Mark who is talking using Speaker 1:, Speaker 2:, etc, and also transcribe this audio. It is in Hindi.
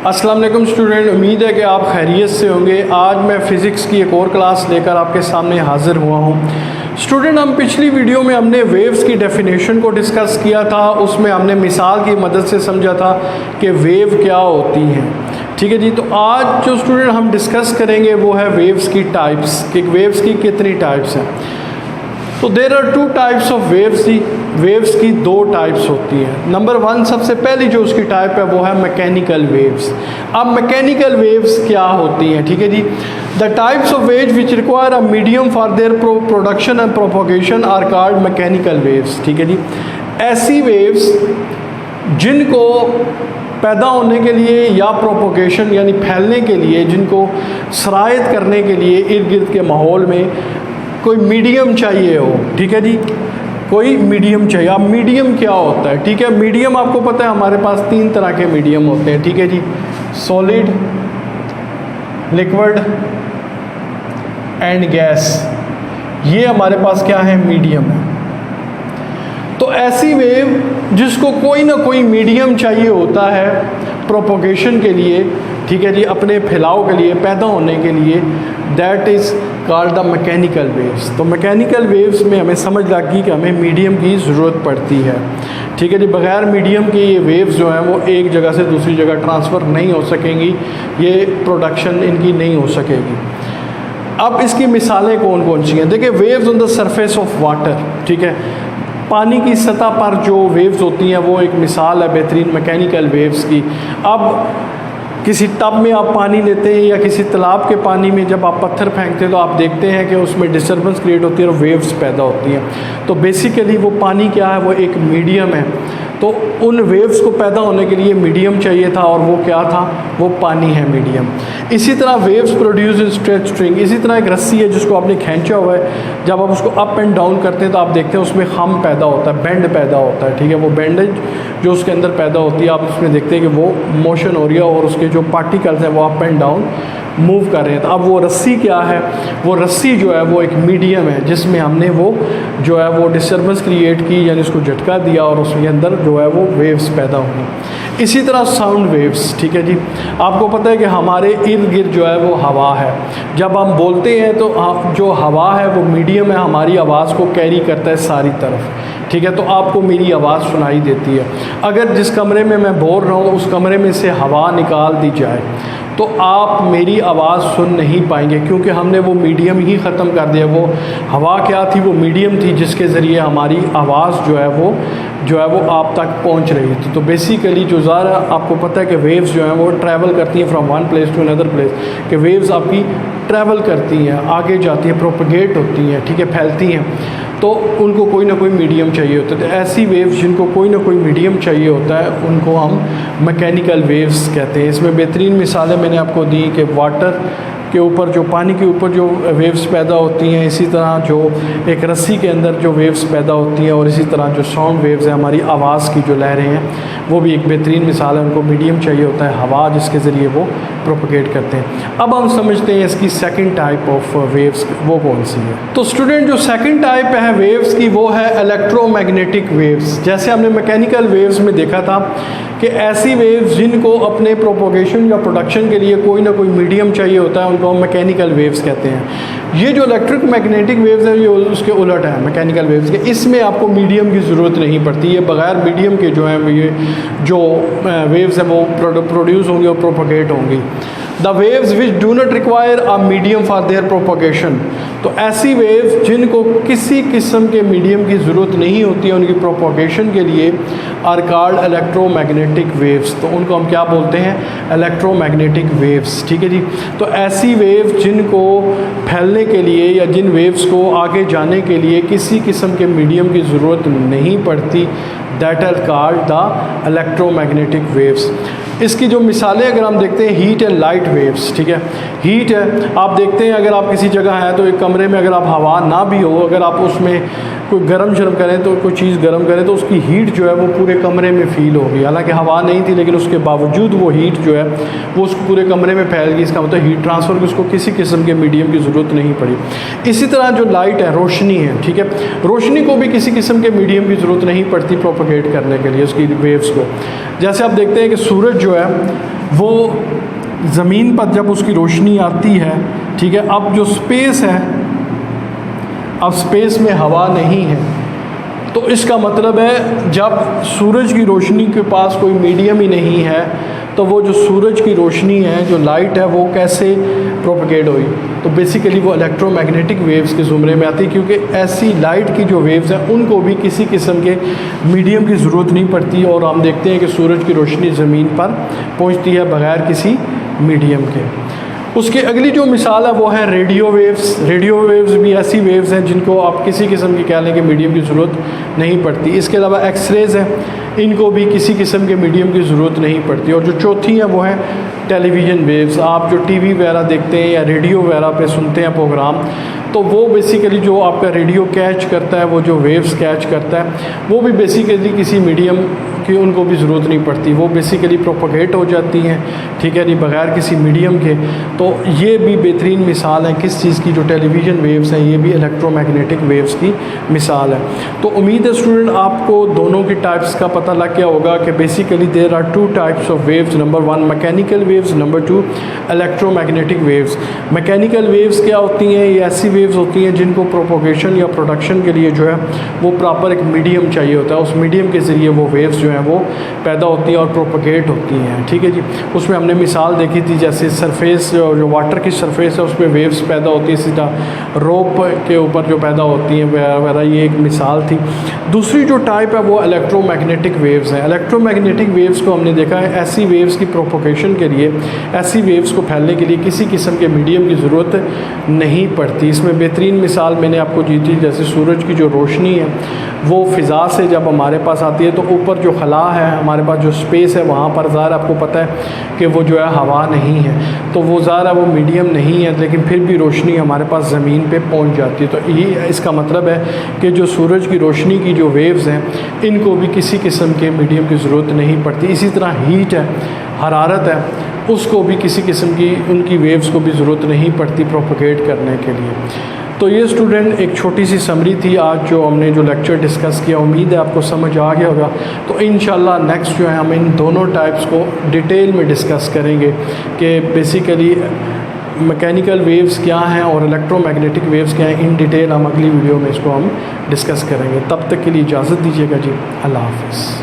Speaker 1: अस्सलाम वालेकुम स्टूडेंट, उम्मीद है कि आप खैरियत से होंगे। आज मैं फ़िज़िक्स की एक और क्लास लेकर आपके सामने हाज़िर हुआ हूँ। स्टूडेंट, हम पिछली वीडियो में हमने वेव्स की डेफिनेशन को डिस्कस किया था। उसमें हमने मिसाल की मदद से समझा था कि वेव क्या होती हैं। ठीक है जी। तो आज जो स्टूडेंट हम डिस्कस करेंगे वो है वेव्स की टाइप्स, कि वेव्स की कितनी टाइप्स हैं। तो there are two types of waves. Waves की दो टाइप्स होती हैं। नंबर वन, सबसे पहली जो उसकी टाइप है वो है मैकेनिकल वेव्स। अब मैकेनिकल वेव्स क्या होती हैं? ठीक है जी। The types of waves which require a medium for their production and propagation are called mechanical waves. ठीक है जी। ऐसी वेव्स जिनको पैदा होने के लिए या प्रोपोगेशन यानी फैलने के लिए, जिनको सरायत करने के लिए इर्द गिर्द के माहौल में कोई मीडियम चाहिए हो। ठीक है जी, कोई मीडियम चाहिए। अब मीडियम क्या होता है? ठीक है, मीडियम आपको पता है हमारे पास तीन तरह के मीडियम होते हैं। ठीक है जी, सॉलिड, लिक्विड एंड गैस। ये हमारे पास क्या है? मीडियम है। तो ऐसी वेव जिसको कोई ना कोई मीडियम चाहिए होता है प्रोपोगेशन के लिए, ठीक है जी, अपने फैलाव के लिए, पैदा होने के लिए, that is called the mechanical waves. तो मैकेनिकल वेव्स में हमें समझ लगी कि हमें मीडियम की ज़रूरत पड़ती है। ठीक है जी। बग़ैर मीडियम के ये वेव्स जो हैं वो एक जगह से दूसरी जगह ट्रांसफ़र नहीं हो सकेंगी, ये प्रोडक्शन इनकी नहीं हो सकेगी। अब इसकी मिसालें कौन कौन सी हैं? देखिए, waves on the surface of water. ठीक है, पानी की सतह पर जो वेव्स होती हैं वो एक मिसाल है बेहतरीन मैकेनिकल वेव्स की। अब किसी टब में आप पानी लेते हैं या किसी तालाब के पानी में जब आप पत्थर फेंकते हैं तो आप देखते हैं कि उसमें डिस्टर्बेंस क्रिएट होती है और वेव्स पैदा होती हैं। तो बेसिकली वो पानी क्या है? वो एक मीडियम है। तो उन वेव्स को पैदा होने के लिए मीडियम चाहिए था, और वो क्या था? वो पानी है, मीडियम। इसी तरह waves produce in stretch string. इसी तरह एक रस्सी है जिसको आपने खींचा हुआ है, जब आप उसको अप एंड डाउन करते हैं तो आप देखते हैं उसमें खम पैदा होता है, बेंड पैदा होता है। ठीक है, वो बेंडेज जो उसके अंदर पैदा होती है, आप उसमें देखते हैं कि वो मोशन हो रही है और उसके जो पार्टिकल्स हैं वो अप एंड डाउन मूव कर रहे हैं। तो अब वो रस्सी क्या है? वो रस्सी जो है वो एक मीडियम है जिसमें हमने वो जो है वो डिस्टर्बेंस क्रिएट की, यानी उसको झटका दिया और उसके अंदर जो है वो वेव्स पैदा हुई। इसी तरह साउंड वेव्स। ठीक है जी। आपको पता है कि हमारे इर्द गिर्द जो है वो हवा है। जब हम बोलते हैं तो जो हवा है वो मीडियम है, हमारी आवाज़ को कैरी करता है सारी तरफ। ठीक है, तो आपको मेरी आवाज़ सुनाई देती है। अगर जिस कमरे में मैं बोल रहा हूँ उस कमरे में से हवा निकाल दी जाए तो आप मेरी आवाज़ सुन नहीं पाएंगे, क्योंकि हमने वो मीडियम ही ख़त्म कर दिया। वो हवा क्या थी? वो मीडियम थी जिसके ज़रिए हमारी आवाज़ जो है वो आप तक पहुंच रही थी। तो बेसिकली जो ज़रा आपको पता है कि वेव्स जो हैं वो ट्रैवल करती हैं from one place to another place, कि वेव्स आपकी ट्रैवल करती हैं, आगे जाती हैं, प्रोपगेट होती हैं, ठीक है, फैलती हैं। तो उनको कोई ना कोई मीडियम चाहिए होता है। तो ऐसी वेव्स जिनको कोई ना कोई मीडियम चाहिए होता है उनको हम मैकेनिकल वेव्स कहते हैं। इसमें बेहतरीन मिसालें मैंने आपको दी कि वाटर के ऊपर, जो पानी के ऊपर जो वेव्स पैदा होती हैं, इसी तरह जो एक रस्सी के अंदर जो वेव्स पैदा होती हैं, और इसी तरह जो साउंड वेव्स हैं, हमारी आवाज़ की जो लहरें हैं, वो भी एक बेहतरीन मिसाल है। उनको मीडियम चाहिए होता है, हवा, जिसके ज़रिए वो प्रोपगेट करते हैं। अब हम समझते हैं इसकी सेकंड टाइप ऑफ वेव्स वो कौन सी है। तो स्टूडेंट, जो सेकंड टाइप है वेव्स की वो है इलेक्ट्रोमैग्नेटिक वेव्स। जैसे हमने मैकेनिकल वेव्स में देखा था कि ऐसी वेव्स जिनको अपने प्रोपोगेशन या प्रोडक्शन के लिए कोई ना कोई मीडियम चाहिए होता है उनको हम मैकेनिकल वेव्स कहते हैं। ये जो इलेक्ट्रिक मैग्नेटिक वेव्स है ये उसके उलट है मैकेनिकल वेव्स के। इसमें आपको मीडियम की ज़रूरत नहीं पड़ती। ये बग़ैर मीडियम के जो हैं ये जो वेव्स हैं वो प्रोड्यूस होंगे और प्रोपोगेट होंगी। The waves which do not require a medium for there propagation. तो ऐसी वेव्स जिनको किसी किस्म के मीडियम की ज़रूरत नहीं होती है उनकी प्रोपोगेशन के लिए, आर कॉल्ड इलेक्ट्रोमैग्नेटिक वेव्स। तो उनको हम क्या बोलते हैं? Electromagnetic waves. ठीक है जी। तो ऐसी वेव्स जिनको फैलने के लिए या जिन वेव्स को आगे जाने के लिए किसी किस्म के मीडियम की ज़रूरत नहीं पड़ती, that are called the electromagnetic waves. इसकी जो मिसालें अगर हम देखते हैं, हीट एंड लाइट वेव्स। ठीक है, हीट है, आप देखते हैं अगर आप किसी जगह हैं तो एक कमरे में अगर आप हवा ना भी हो, अगर आप उसमें कोई गर्म शर्म करें तो कोई चीज़ गर्म करें तो उसकी हीट जो है वो पूरे कमरे में फ़ील होगी। हालांकि हवा नहीं थी लेकिन उसके बावजूद वो हीट जो है वो उस पूरे कमरे में फैल गई। इसका मतलब हीट ट्रांसफ़र की उसको किसी किस्म के मीडियम की ज़रूरत नहीं पड़ी। इसी तरह जो लाइट है, रोशनी है, ठीक है, रोशनी को भी किसी किस्म के मीडियम की ज़रूरत नहीं पड़ती प्रोपोगेट करने के लिए उसकी वेव्स को। जैसे आप देखते हैं कि सूरज जो है वो ज़मीन पर जब उसकी रोशनी आती है, ठीक है, अब जो स्पेस है, अब स्पेस में हवा नहीं है, तो इसका मतलब है जब सूरज की रोशनी के पास कोई मीडियम ही नहीं है तो वो जो सूरज की रोशनी है, जो लाइट है, वो कैसे प्रोपगेट हुई? तो बेसिकली वो इलेक्ट्रोमैग्नेटिक वेव्स के ज़ुमरे में आती है, क्योंकि ऐसी लाइट की जो वेव्स हैं उनको भी किसी किस्म के मीडियम की ज़रूरत नहीं पड़ती, और हम देखते हैं कि सूरज की रोशनी ज़मीन पर पहुंचती है बग़ैर किसी मीडियम के। उसकी अगली जो मिसाल है वो है रेडियो वेव्स। रेडियो वेव्स भी ऐसी वेव्स हैं जिनको आप किसी किस्म की कह लें कि मीडियम की ज़रूरत नहीं पड़ती। इसके अलावा एक्सरेज़ हैं, इनको भी किसी किस्म के मीडियम की ज़रूरत नहीं पड़ती। और जो चौथी है वो है टेलीविज़न वेव्स। आप जो टीवी वगैरह देखते हैं या रेडियो वगैरह पे सुनते हैं प्रोग्राम, तो वो बेसिकली जो आपका रेडियो कैच करता है, वो जो वेव्स कैच करता है, वो भी बेसिकली किसी मीडियम की उनको भी ज़रूरत नहीं पड़ती, वो बेसिकली प्रोपोगेट हो जाती हैं, ठीक है नहीं, बग़ैर किसी मीडियम के। तो ये भी बेहतरीन मिसाल है किस चीज़ की, जो टेलीविज़न वेव्स हैं, ये भी इलेक्ट्रोमैग्नेटिक वेव्स की मिसाल है। तो उम्मीद है स्टूडेंट आपको दोनों की टाइप्स का पता लग गया होगा कि basically there are two types of waves. Number 1 mechanical waves, number 2 electromagnetic waves. Mechanical waves क्या होती हैं? ये ऐसी वेव्स होती हैं जिनको प्रोपोगेशन या प्रोडक्शन के लिए जो है वो प्रॉपर एक मीडियम चाहिए होता है, उस मीडियम के ज़रिए वो वेव्स जो हैं वो पैदा होती हैं और प्रोपोगेट होती हैं, ठीक है जी। उसमें हमने मिसाल देखी थी, जैसे सरफेस जो वाटर की सरफेस है उस पर वेव्स पैदा होती है, सीधा रोप के ऊपर जो पैदा होती हैं वगैरह, ये एक मिसाल थी। दूसरी जो टाइप है वो इलेक्ट्रोमैग्नेटिक वेव्स हैं। इलेक्ट्रोमैग्नेटिक वेव्स को हमने देखा है ऐसी वेव्स की प्रोपोगेशन के लिए, ऐसी वेव्स को फैलने के लिए किसी किस्म के मीडियम की ज़रूरत नहीं पड़ती। इसमें बेहतरीन मिसाल मैंने आपको दी थी, जैसे सूरज की जो रोशनी है वो फ़िज़ा से जब हमारे पास आती है तो ऊपर जो खला है, हमारे पास जो स्पेस है, वहाँ पर ज़ाहिर आपको पता है कि वो जो है हवा नहीं है, तो वो ज़ाहिर वो मीडियम नहीं है, लेकिन फिर भी रोशनी हमारे पास ज़मीन पे पहुँच जाती है। तो ये इसका मतलब है कि जो सूरज की रोशनी की जो वेव्स हैं इनको भी किसी किस्म के मीडियम की ज़रूरत नहीं पड़ती। इसी तरह हीट है, हरारत है, उसको भी किसी किस्म की उनकी वेव्स को भी ज़रूरत नहीं पड़ती प्रोपोगेट करने के लिए। तो ये स्टूडेंट एक छोटी सी समरी थी आज जो हमने जो लेक्चर डिस्कस किया, उम्मीद है आपको समझ आ गया होगा। तो इंशाल्लाह नेक्स्ट जो है हम इन दोनों टाइप्स को डिटेल में डिस्कस करेंगे कि बेसिकली मैकेनिकल वेव्स क्या हैं और इलेक्ट्रोमैग्नेटिक वेव्स क्या हैं। इन डिटेल हम अगली वीडियो में इसको हम डिस्कस करेंगे। तब तक के लिए इजाज़त दीजिएगा जी, अल्लाह हाफ़िज़।